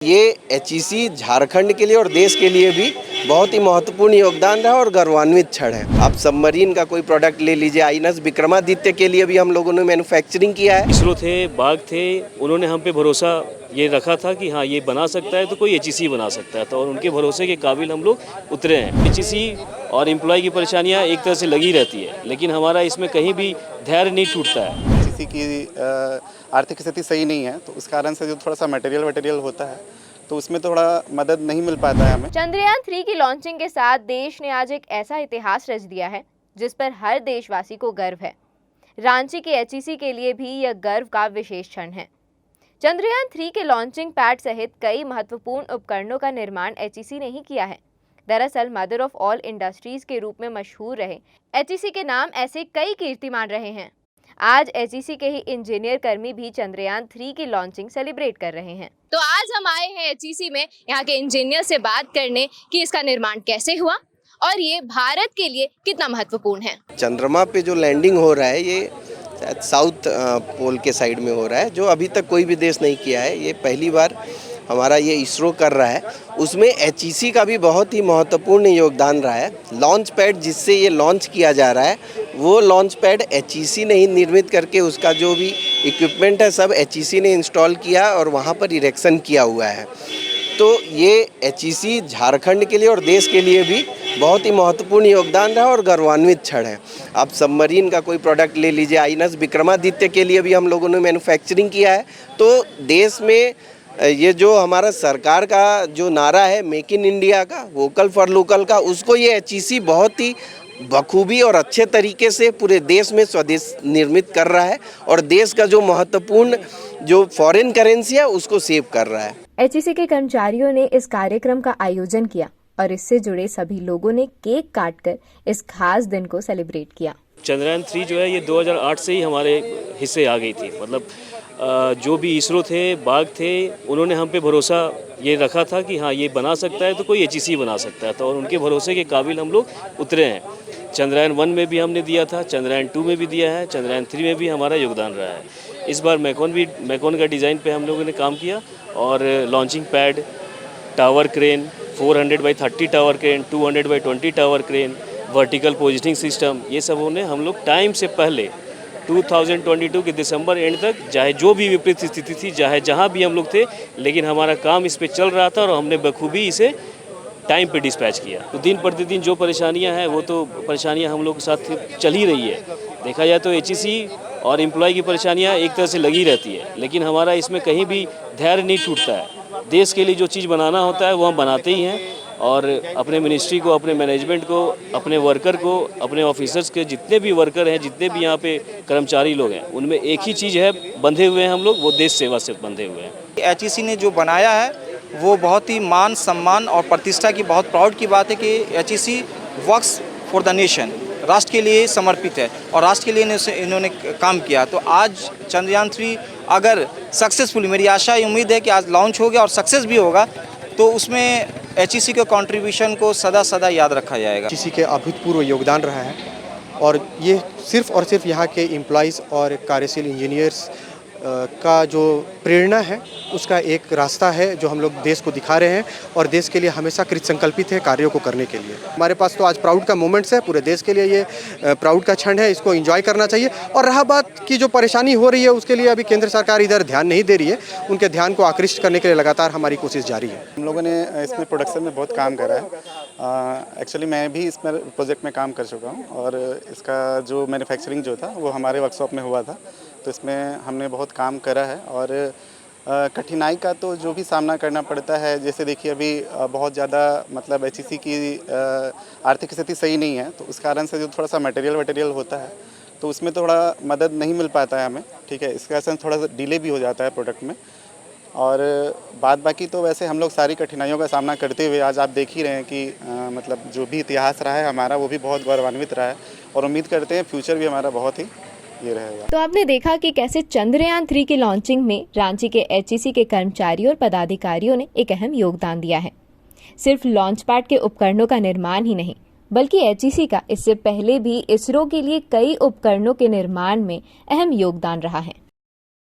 ये एचईसी झारखंड के लिए और देश के लिए भी बहुत ही महत्वपूर्ण योगदान रहा और गौरवान्वित क्षण है। आप सबमरीन का कोई प्रोडक्ट ले लीजिए, आईएनएस विक्रमादित्य के लिए भी हम लोगों ने मैन्युफैक्चरिंग किया है। इसरो थे, बाग थे, उन्होंने हम पे भरोसा ये रखा था कि हाँ ये बना सकता है तो कोई एचईसी बना सकता है, तो और उनके भरोसे के काबिल हम लोग उतरे हैं। एचईसी और एम्प्लॉय की परेशानियाँ एक तरह से लगी रहती है, लेकिन हमारा इसमें कहीं भी धैर्य नहीं टूटता है। एचईसी की आर्थिक स्थिति सही नहीं है, तो उस कारण से जो थोड़ा सा मटेरियल होता है तो उसमें थोड़ा मदद नहीं मिल पाता है हमें। चंद्रयान 3 की लॉन्चिंग के साथ देश ने आज एक ऐसा इतिहास रच दिया है जिस पर हर देशवासी को गर्व है। रांची के एचईसी के लिए भी यह गर्व का विशेष क्षण है। चंद्रयान 3 के लॉन्चिंग पैड सहित कई महत्वपूर्ण उपकरणों का निर्माण एचईसी ने ही किया है। दरअसल मदर ऑफ ऑल इंडस्ट्रीज के रूप में मशहूर रहे एचईसी के नाम ऐसे कई कीर्तिमान रहे हैं। आज एचईसी के ही इंजीनियर कर्मी भी चंद्रयान 3 की लॉन्चिंग सेलिब्रेट कर रहे हैं। तो आज हम आए हैं एचईसी में यहाँ के इंजीनियर से बात करने कि इसका निर्माण कैसे हुआ और ये भारत के लिए कितना महत्वपूर्ण है। चंद्रमा पे जो लैंडिंग हो रहा है ये साउथ पोल के साइड में हो रहा है, जो अभी तक कोई भी देश नहीं किया है। ये पहली बार हमारा ये इसरो कर रहा है। उसमें एचईसी का भी बहुत ही महत्वपूर्ण योगदान रहा है। लॉन्च पैड जिससे ये लॉन्च किया जा रहा है, वो लॉन्च पैड एचईसी ने ही निर्मित करके उसका जो भी इक्विपमेंट है सब एचईसी ने इंस्टॉल किया और वहाँ पर इरेक्शन किया हुआ है। तो ये एचईसी झारखंड के लिए और देश के लिए भी बहुत ही महत्वपूर्ण योगदान रहा और गौरवान्वित क्षण है। आप सबमरीन का कोई प्रोडक्ट ले लीजिए, आईएनएस विक्रमादित्य के लिए भी हम लोगों ने मैन्युफैक्चरिंग किया है। तो देश में ये जो हमारा सरकार का जो नारा है मेक इन इंडिया का, वोकल फॉर लोकल का, उसको ये एचईसी बहुत ही बखूबी और अच्छे तरीके से पूरे देश में स्वदेश निर्मित कर रहा है और देश का जो महत्वपूर्ण जो फॉरेन करेंसी है उसको सेव कर रहा है। एचईसी के कर्मचारियों ने इस कार्यक्रम का आयोजन किया और इससे जुड़े सभी लोगों ने केक काटकर इस खास दिन को सेलिब्रेट किया। चंद्रयान 3 जो है ये 2008 से ही हमारे हिस्से आ गई थी। मतलब जो भी इसरो थे, बाग थे, उन्होंने हम पे भरोसा ये रखा था कि हाँ ये बना सकता है तो कोई एचईसी बना सकता है, तो और उनके भरोसे के काबिल हम लोग उतरे हैं। चंद्रयान 1 में भी हमने दिया था, चंद्रयान 2 में भी दिया है, चंद्रयान 3 में भी हमारा योगदान रहा है। इस बार मैकॉन का डिज़ाइन पे हम लोगों ने काम किया और launching pad, tower crane, 400x30 tower crane, 200x20 tower crane, vertical positioning system, ये सब उन्हें हम लोग टाइम से पहले 2022 के दिसंबर एंड तक, चाहे जो भी विपरीत स्थिति थी, चाहे जहाँ भी हम लोग थे, लेकिन हमारा काम इस पे चल रहा था और हमने बखूबी इसे टाइम पे डिस्पैच किया। तो दिन प्रतिदिन जो परेशानियां हैं वो तो परेशानियां हम लोग के साथ चल ही रही है। देखा जाए तो एचईसी और एम्प्लॉय की परेशानियां एक तरह से लगी रहती है, लेकिन हमारा इसमें कहीं भी धैर्य नहीं टूटता है। देश के लिए जो चीज़ बनाना होता है वो हम बनाते ही हैं और अपने मिनिस्ट्री को, अपने मैनेजमेंट को, अपने वर्कर को, अपने ऑफिसर्स के जितने भी वर्कर हैं, जितने भी यहाँ पे कर्मचारी लोग हैं, उनमें एक ही चीज़ है, बंधे हुए हैं हम लोग, वो देश सेवा से बंधे हुए हैं। एचईसी ने जो बनाया है वो बहुत ही मान सम्मान और प्रतिष्ठा की बहुत प्राउड की बात है कि HEC works for the nation, राष्ट्र के लिए समर्पित है और राष्ट्र के लिए इन्होंने काम किया। तो आज चंद्रयान 3 अगर सक्सेसफुल, मेरी आशा उम्मीद है कि आज लॉन्च हो गया और सक्सेस भी होगा, तो उसमें एचईसी के कंट्रीब्यूशन को सदा सदा याद रखा जाएगा। एचईसी के अभूतपूर्व योगदान रहा है और ये सिर्फ और सिर्फ यहाँ के एम्प्लॉइज़ और कार्यशील इंजीनियर्स का जो प्रेरणा है उसका एक रास्ता है जो हम लोग देश को दिखा रहे हैं और देश के लिए हमेशा कृत संकल्पित है कार्यों को करने के लिए। हमारे पास तो आज प्राउड का मोमेंट्स है, पूरे देश के लिए ये प्राउड का क्षण है, इसको एंजॉय करना चाहिए। और रहा बात की जो परेशानी हो रही है उसके लिए अभी केंद्र सरकार इधर ध्यान नहीं दे रही है, उनके ध्यान को आकृष्ट करने के लिए लगातार हमारी कोशिश जारी है। हम लोगों ने इसमें प्रोडक्शन में बहुत काम करा है। एक्चुअली मैं भी इसमें प्रोजेक्ट में काम कर चुका हूँ और इसका जो मैन्युफैक्चरिंग जो था वो हमारे वर्कशॉप में हुआ था, तो इसमें हमने बहुत काम करा है। और कठिनाई का तो जो भी सामना करना पड़ता है, जैसे देखिए अभी बहुत ज़्यादा मतलब एचईसी की आर्थिक स्थिति सही नहीं है, तो उस कारण से जो थोड़ा सा मटेरियल होता है तो उसमें थोड़ा मदद नहीं मिल पाता है हमें, ठीक है। इसका असर थोड़ा सा डिले भी हो जाता है प्रोडक्ट में। और बाद बाकी तो वैसे हम लोग सारी कठिनाइयों का सामना करते हुए आज आप देख ही रहे हैं कि मतलब जो भी इतिहास रहा है हमारा वो भी बहुत गौरवान्वित रहा है और उम्मीद करते हैं फ्यूचर भी हमारा बहुत ही ये रहेगा। तो आपने देखा कि कैसे चंद्रयान 3 की लॉन्चिंग में रांची के एचईसी के कर्मचारियों और पदाधिकारियों ने एक अहम योगदान दिया है। सिर्फ लॉन्च पैड के उपकरणों का निर्माण ही नहीं, बल्कि एचईसी का इससे पहले भी इसरो के लिए कई उपकरणों के निर्माण में अहम योगदान रहा है।